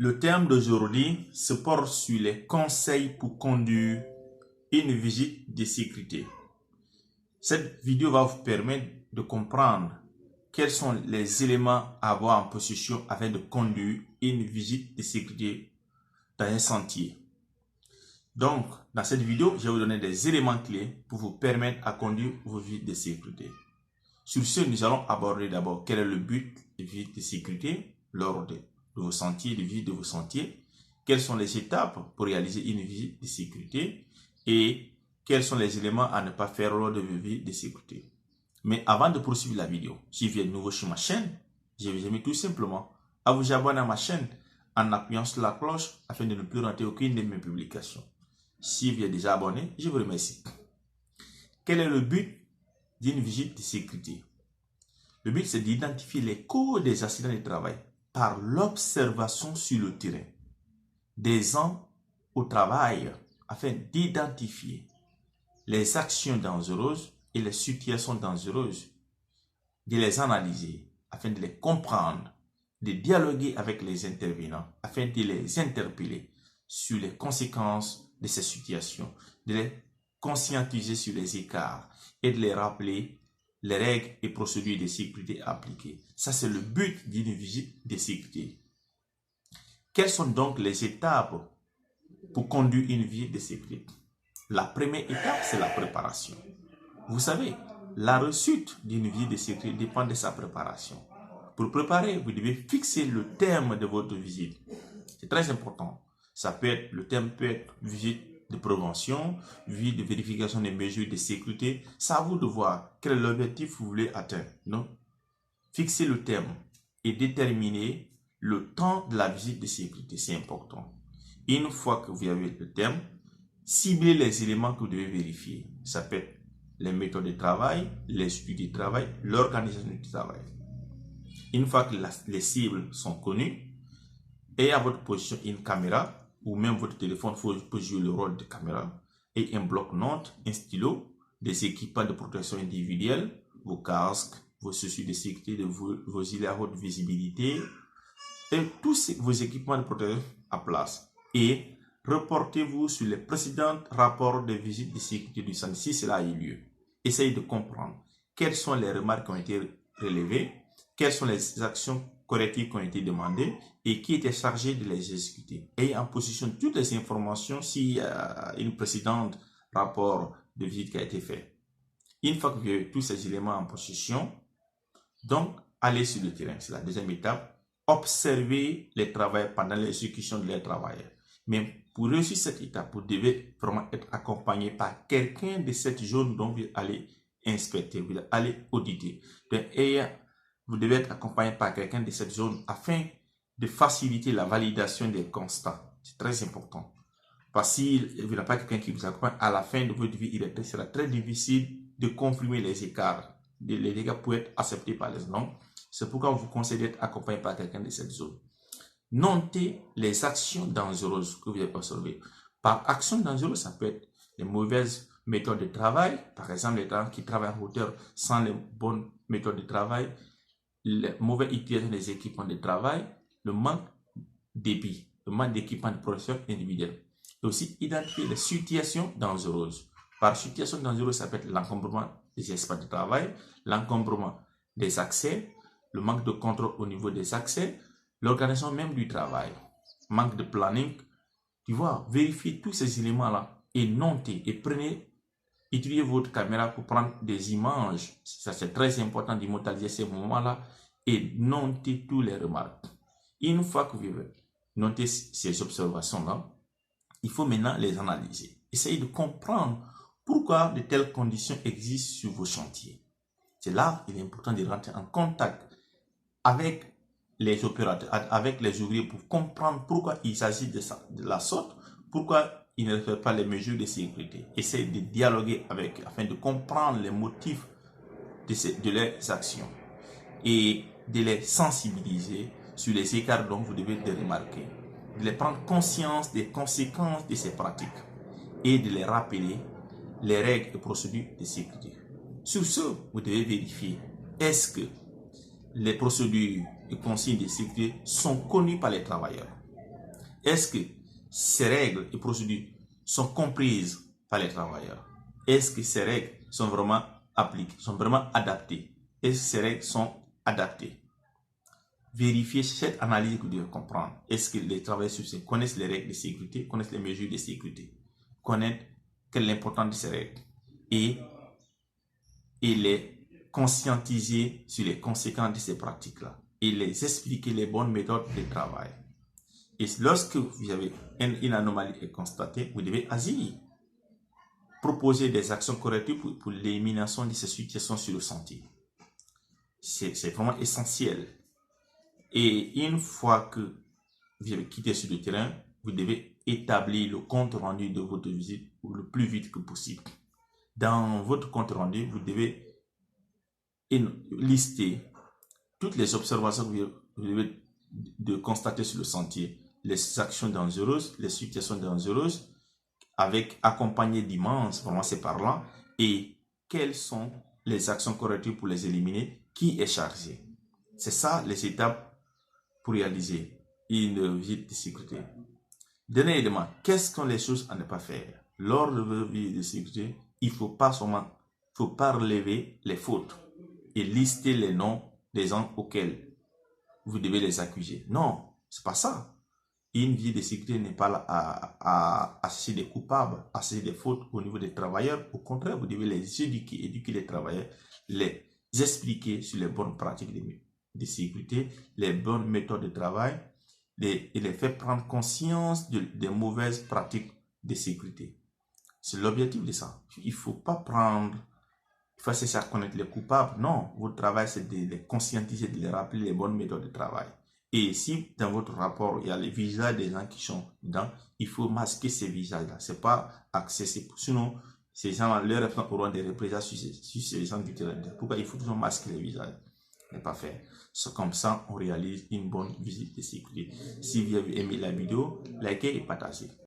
Le thème d'aujourd'hui se porte sur les conseils pour conduire une visite de sécurité. Cette vidéo va vous permettre de comprendre quels sont les éléments à avoir en possession afin de conduire une visite de sécurité dans un sentier. Donc, dans cette vidéo, je vais vous donner des éléments clés pour vous permettre à conduire vos visites de sécurité. Sur ce, nous allons aborder d'abord quel est le but de visite de sécurité lors de vos sentiers, de visite de vos sentiers. Quelles sont les étapes pour réaliser une visite de sécurité et quels sont les éléments à ne pas faire lors de vos visites de sécurité. Mais avant de poursuivre la vidéo, si vous êtes nouveau sur ma chaîne, je vous invite tout simplement à vous abonner à ma chaîne en appuyant sur la cloche afin de ne plus rater aucune de mes publications. Si vous êtes déjà abonné, je vous remercie. Quel est le but d'une visite de sécurité? Le but, c'est d'identifier les causes des accidents de travail par l'observation sur le terrain des gens au travail afin d'identifier les actions dangereuses et les situations dangereuses, de les analyser afin de les comprendre, de dialoguer avec les intervenants afin de les interpeller sur les conséquences de ces situations, de les conscientiser sur les écarts et de les rappeler les règles et procédures de sécurité appliquées. Ça, c'est le but d'une visite de sécurité. Quelles sont donc les étapes pour conduire une visite de sécurité? La première étape, c'est la préparation. Vous savez, la réussite d'une visite de sécurité dépend de sa préparation. Pour préparer, vous devez fixer le thème de votre visite. C'est très important. Le thème peut être visite de prévention, visite de vérification des mesures de sécurité. C'est à vous de voir quel est l'objectif que vous voulez atteindre. Donc, fixez le thème et déterminez le temps de la visite de sécurité. C'est important. Une fois que vous avez le thème, ciblez les éléments que vous devez vérifier. Ça peut être les méthodes de travail, les outils de travail, l'organisation du travail. Une fois que les cibles sont connues, et à votre position une caméra, ou même votre téléphone peut jouer le rôle de caméra, et un bloc-notes, un stylo, des équipements de protection individuelle, vos casques, vos chaussures de sécurité, vos gilets à haute visibilité, et tous vos équipements de protection à place. Et reportez-vous sur les précédents rapports de visite de sécurité du centre si cela a eu lieu. Essayez de comprendre quelles sont les remarques qui ont été relevées, quelles sont les actions correctives qui ont été demandées et qui était chargé de les exécuter. Et en position de toutes les informations s'il y a une précédente rapport de visite qui a été fait. Une fois que vous avez tous ces éléments en position, donc allez sur le terrain. C'est la deuxième étape. Observez les travailleurs pendant l'exécution de leurs travailleurs. Mais pour réussir cette étape, vous devez vraiment être accompagné par quelqu'un de cette zone dont vous allez inspecter, vous allez auditer. Et vous devez être accompagné par quelqu'un de cette zone afin de faciliter la validation des constats. C'est très important. Parce que si vous n'avez pas quelqu'un qui vous accompagne, à la fin de votre vie, il sera très difficile de confirmer les écarts. Les dégâts peuvent être acceptés par les normes. C'est pourquoi on vous conseille d'être accompagné par quelqu'un de cette zone. Notez les actions dangereuses que vous avez observées. Par action dangereuse, ça peut être les mauvaises méthodes de travail. Par exemple, les gens qui travaillent en hauteur sans les bonnes méthodes de travail, la mauvaise utilisation des équipements de travail, le manque d'épis, le manque d'équipements de protection individuelle. Et aussi identifier les situations dangereuses. Par situation dangereuse, ça peut être l'encombrement des espaces de travail, l'encombrement des accès, le manque de contrôle au niveau des accès, l'organisation même du travail, manque de planning. Tu vois, vérifiez tous ces éléments-là et notez et utilisez votre caméra pour prendre des images. Ça, c'est très important d'immortaliser ces moments-là et notez toutes les remarques. Une fois que vous avez noté ces observations-là, il faut maintenant les analyser. Essayez de comprendre pourquoi de telles conditions existent sur vos chantiers. C'est là qu'il est important de rentrer en contact avec les opérateurs, avec les ouvriers pour comprendre pourquoi il s'agit de la sorte, pourquoi ils ne respectent pas les mesures de sécurité. Essayez de dialoguer avec eux afin de comprendre les motifs de leurs actions et de les sensibiliser sur les écarts dont vous devez les remarquer, de les prendre conscience des conséquences de ces pratiques et de les rappeler les règles et procédures de sécurité. Sur ce, vous devez vérifier est-ce que les procédures et consignes de sécurité sont connues par les travailleurs. Est-ce que ces règles et procédures sont comprises par les travailleurs? Est-ce que ces règles sont vraiment appliquées, sont vraiment adaptées? Est-ce que ces règles sont adaptées? Vérifiez cette analyse que vous devez comprendre. Est-ce que les travailleurs sociaux connaissent les règles de sécurité, connaissent les mesures de sécurité, connaissent quelle est l'importance de ces règles et les conscientiser sur les conséquences de ces pratiques-là et les expliquer les bonnes méthodes de travail. Et lorsque vous avez une anomalie constatée, vous devez agir. Proposer des actions correctives pour l'élimination de ces situations sur le sentier. C'est vraiment essentiel. Et une fois que vous avez quitté sur le terrain, vous devez établir le compte rendu de votre visite le plus vite que possible. Dans votre compte rendu, vous devez lister toutes les observations que vous devez constater sur le sentier, les actions dangereuses, les situations dangereuses, avec accompagné d'images, vraiment c'est parlant, et quelles sont les actions correctives pour les éliminer, qui est chargé. C'est ça les étapes pour réaliser une visite de sécurité. Dernier élément, quelles sont les choses à ne pas faire? Lors de votre visite de sécurité, il ne faut pas relever les fautes et lister les noms des gens auxquels vous devez les accuser. Non, c'est pas ça. Une visite de sécurité n'est pas là à chercher des coupables, à chercher des fautes au niveau des travailleurs. Au contraire, vous devez les éduquer les travailleurs, les expliquer sur les bonnes pratiques de sécurité, les bonnes méthodes de travail, et les faire prendre conscience des mauvaises pratiques de sécurité. C'est l'objectif de ça. Il ne faut pas chercher à connaître les coupables. Non, votre travail, c'est de les conscientiser, de les rappeler les bonnes méthodes de travail. Et si dans votre rapport, il y a les visages des gens qui sont dedans, il faut masquer ces visages-là. Ce n'est pas accessible. Sinon, ces gens, leurs enfants auront des représailles sur ces gens du terrain. Pourquoi il faut toujours masquer les visages? Ce n'est pas faire. C'est comme ça on réalise une bonne visite de sécurité. Si vous avez aimé la vidéo, likez et partagez.